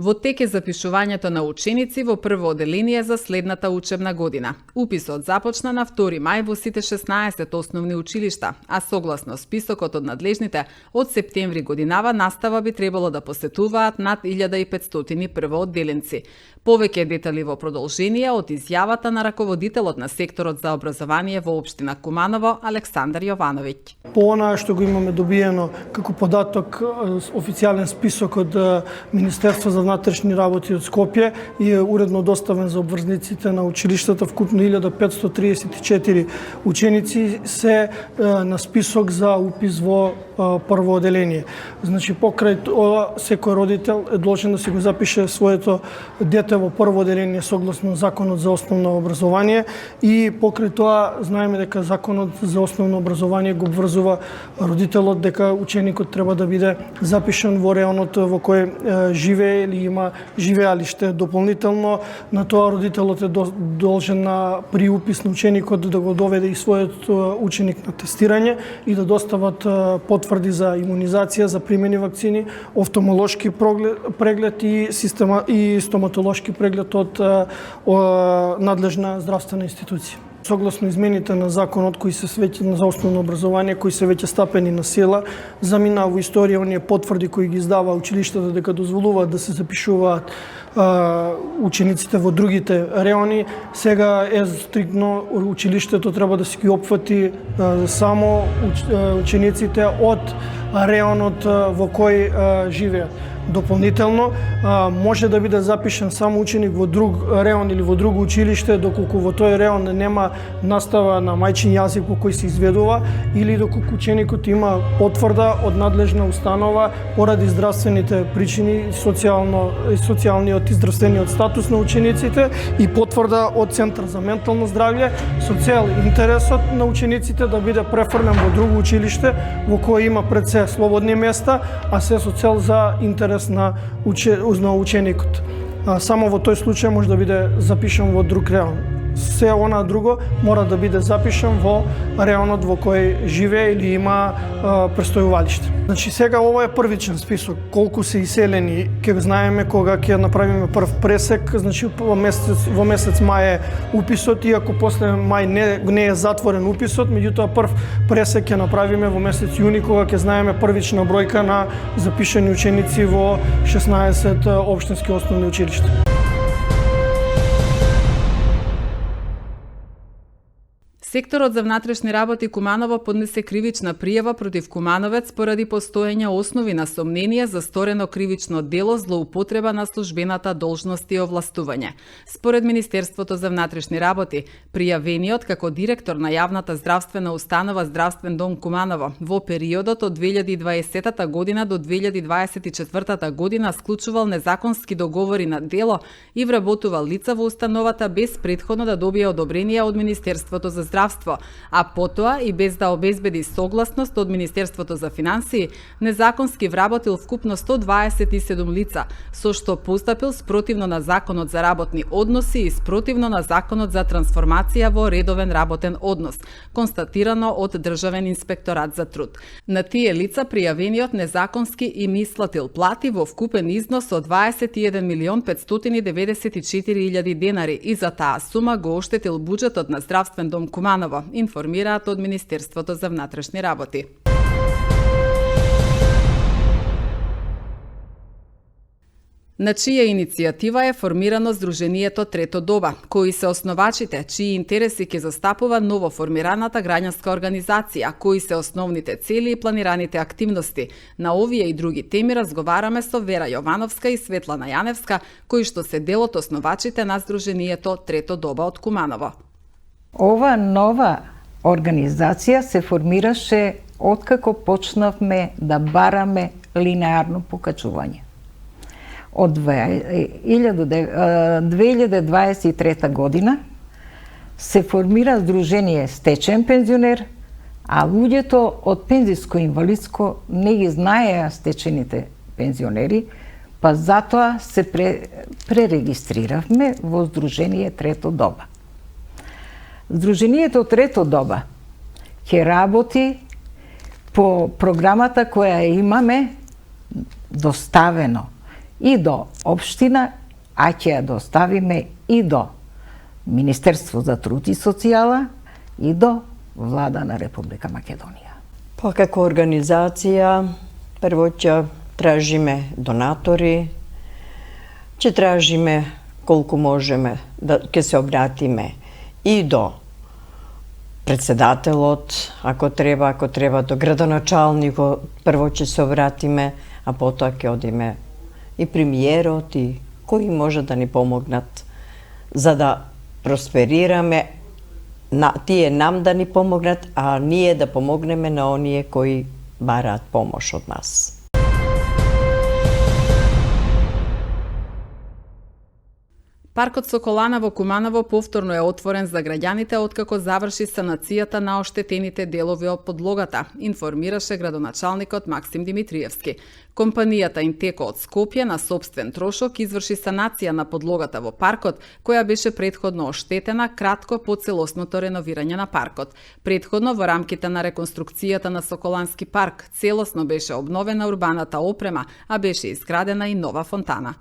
Во тек е запишувањето на ученици во прво оделение за следната учебна година. Уписот започна на 2 мај во сите 16 основни училишта, а согласно списокот од надлежните, од септември годинава настава би требало да посетуваат над 1500 првоодделенци. Повеќе детали во продолжение од изјавата на раководителот на секторот за образование во општина Куманово, Александар Јовановиќ. По она што го имаме добиено како податок, официјален список од Министерство за внатрешни работи од Скопје и е уредно доставен за обврзниците на училиштата, вкупно 1534 ученици се на список за упис во прво оделение. Значи, покрај тоа, секој родител е должен да си го запише своето дете во прво оделение согласно Законот за основно образование и покрај тоа знаеме дека Законот за основно образование го обврзува родителот дека ученикот треба да биде запишан во районот во кој живее или има живеалиште. Дополнително на тоа родителот е должен при упис на ученикот да го доведе и својот ученик на тестирање и да достават потврди за имунизација, за примени вакцини, офталмолошки преглед и стоматолошки преглед од надлежна здравствена институција. Согласно измените на законот кои се веќе за основно образование, кои се веќе стапени на сила, замина во историја оние потврди кои ги издава училиштата дека дозволуваат да се запишуваат учениците во другите реони, сега е стриктно училиштето треба да си ги опфати само учениците од реонот во кој живеат. Дополнително, може да биде запишан само ученик во друг реон или во друго училиште, доколку во тој реон нема настава на мајчин јазик во кој се изведува, или доколку ученикот има потврда од надлежна установа поради здравствените причини, социјалниот и здравствениот статус на учениците и потврда од Центар за ментално здравје со цел интересот на учениците да биде преформен во друго училиште во кое има пред се слободни места, а се со цел за интерес на ученикот. Само во тој случај може да биде запишан во друг реон. Се она друго мора да биде запишан во реонот во кој живее или има престојувалиште. Значи сега ова е првичен список. Колку се иселени, ќе знаеме кога ќе направиме прв пресек, значи во месец мај е уписот, иако после мај не е затворен уписот, меѓутоа прв пресек ќе направиме во месец јуни кога ќе знаеме првична бројка на запишани ученици во 16 општински основни училишта. Секторот за внатрешни работи Куманово поднесе кривична пријава против Кумановец поради постоење основи на сомнение за сторено кривично дело злоупотреба на службената должност и овластување. Според Министерството за внатрешни работи, пријавениот како директор на јавната здравствена установа Здравствен дом Куманово во периодот од 2020 година до 2024 година склучувал незаконски договори на дело и вработувал лица во установата без претходно да добие одобрение од Министерството за здравство, а потоа и без да обезбеди согласност од Министерството за финансии, незаконски вработил вкупно 127 лица, со што постапил спротивно на Законот за работни односи и спротивно на Законот за трансформација во редовен работен однос, констатирано од Државен инспекторат за труд. На тие лица пријавениот незаконски им исплатил плати во вкупен износ од 21.594.000 денари и за таа сума го оштетил буџетот на Здравствен дом Куманово, информираат од Министерството за внатрешни работи. На чија иницијатива е формирано Сдруженијето Трето доба, кои се основачите, чии интереси ќе застапува ново формираната граѓанска организација, кои се основните цели и планираните активности. На овие и други теми разговараме со Вера Јовановска и Светлана Јаневска, кои што се дел од основачите на Сдруженијето Трето доба од Куманово. Ова нова организација се формираше откако почнавме да бараме линеарно покачување. Од 2023 година се формира Сдружение Стечен пензионер, а луѓето од пензиско-инвалидско не ги знаеа стечените пензионери, па затоа се пререгистриравме во Сдружение Трето доба. Сдруженијето Трето доба ќе работи по програмата која имаме доставено и до општина, а ќе ја доставиме и до Министерство за труд и социјала и до Влада на Република Македонија. Па како организација, прво ќе тражиме донатори, ќе тражиме колку можеме да ќе се обратиме и до председателот, ако треба до градоначалникот, прво ќе се обратиме, а потоа ќе одиме и премиерот и кои може да ни помогнат за да просперираме, тие нам да ни помогнат, а ние да помогнеме на оние кои бараат помош од нас. Паркот Соколана во Куманово повторно е отворен за граѓаните откако заврши санацијата на оштетените делови од подлогата, информираше градоначалникот Максим Димитриевски. Компанијата Интеко од Скопје на сопствен трошок изврши санација на подлогата во паркот, која беше претходно оштетена кратко по целосното реновирање на паркот. Претходно во рамките на реконструкцијата на Соколански парк целосно беше обновена урбаната опрема, а беше изградена и нова фонтана.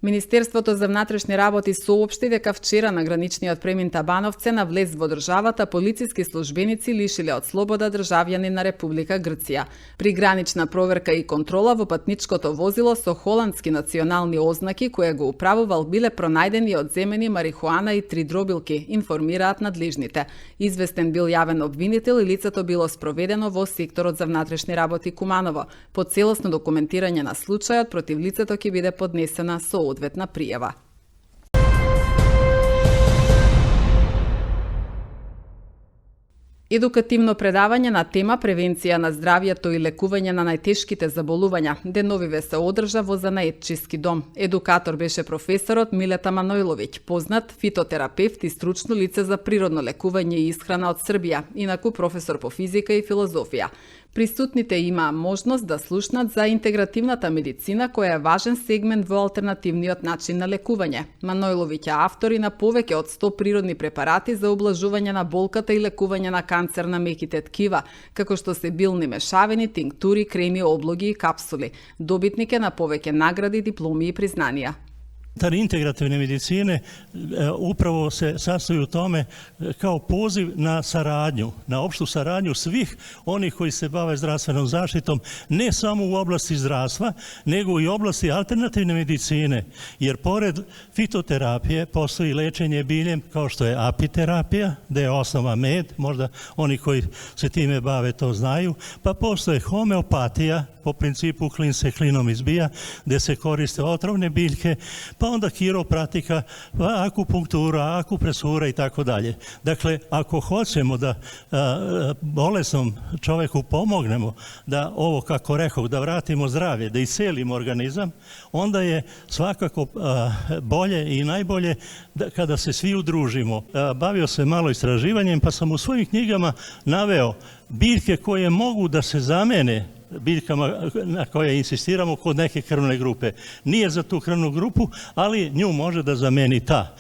Министерството за внатрешни работи соопшти дека вчера на граничниот премин Табановце на влез во државата полициски службеници лишиле од слобода државјани на Република Грција. При гранична проверка и контрола во патничкото возило со холандски национални ознаки кое го управувал биле пронајдени одземени марихуана и 3 дробилки, информираат надлежните. Известен бил јавен обвинител и лицето било спроведено во секторот за внатрешни работи Куманово. По целосно документирање на случајот против лицето ќе биде поднесена одветна пријава. Едукативно предавање на тема превенција на здравјето и лекување на најтешките заболувања деновиве се одржа во занаетчиски дом. Едукатор беше професорот Милета Манојловиќ, познат фитотерапевт и стручно лице за природно лекување и исхрана од Србија, инаку професор по физика и филозофија. Присутните имаа можност да слушнат за интегративната медицина, која е важен сегмент во алтернативниот начин на лекување. Манојловиќ е автор и на повеќе од 100 природни препарати за облажување на болката и лекување на канцер на меките ткива, како што се билни мешавини, тинктури, креми, облоги и капсули. Добитник е на повеќе награди, дипломи и признанија. Integrativne medicine upravo se sastoji u tome kao poziv na saradnju, na opštu saradnju svih onih koji se bave zdravstvenom zaštitom, ne samo u oblasti zdravstva, nego i u oblasti alternativne medicine, jer pored fitoterapije postoji lečenje biljem kao što je apiterapija, da je osnova med, možda oni koji se time bave to znaju, pa postoje homeopatija, po principu klin se klinom izbija, gde se koriste otrovne biljke, pa onda kiropratika, pa akupunktura, akupresura i tako dalje. Dakle, ako hoćemo da bolesnom čoveku pomognemo da ovo, kako rekoh, da vratimo zdravlje, da iscelimo organizam, onda je svakako bolje i najbolje kada se svi udružimo. Bavio se malo istraživanjem, pa sam u svojim knjigama naveo biljke koje mogu da se zamene biljkama na koje insistiramo kod neke krvne grupe. Nije za tu krvnu grupu, ali nju može da zameni ta.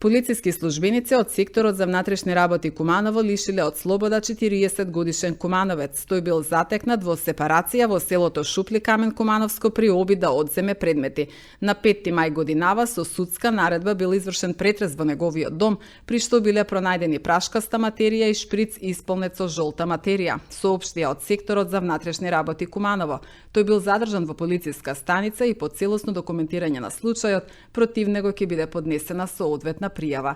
Полициски службеници од секторот за внатрешни работи Куманово лишиле од слобода 40 годишен кумановец. Тој бил затекнат во сепарација во селото Шупли Камен Кумановско при обид да одземе предмети. На 5 мај годинава со судска наредба бил извршен претрес во неговиот дом, при што биле пронајдени прашкаста материја и шприц исполнет со жолта материја, соопштија од секторот за внатрешни работи Куманово. Тој бил задржан во полициска станица и по целосно документирање на случајот против него ќе биде поднесена соодветна пријава.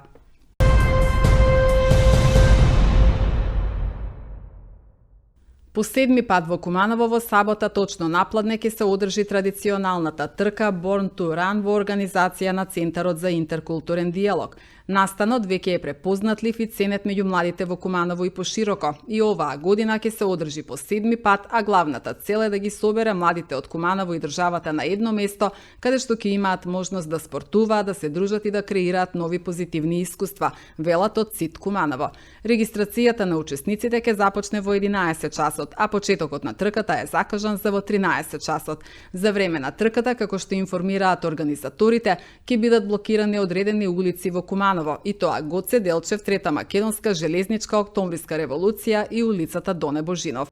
По седми пат во Куманово во сабота точно напладне ќе се одржи традиционалната трка Born to Run во организација на Центарот за интеркултурен диалог. Настанот веќе е препознатлив и ценет меѓу младите во Куманово и пошироко. И оваа година ќе се одржи по седми пат, а главната цел е да ги собере младите од Куманово и државата на едно место, каде што ќе имаат можност да спортуваат, да се дружат и да креираат нови позитивни искуства, велат од ЦИТ Куманово. Регистрацијата на учесниците ќе започне во 11 часот, а почетокот на трката е закажан за во 13 часот. За време на трката, како што информираат организаторите, ќе бидат блокирани одредени улици во Куманово. Куманово, и тоа Гоце Делчев, Трета македонска железничка октомвриска револуција и улицата Доне Божинов.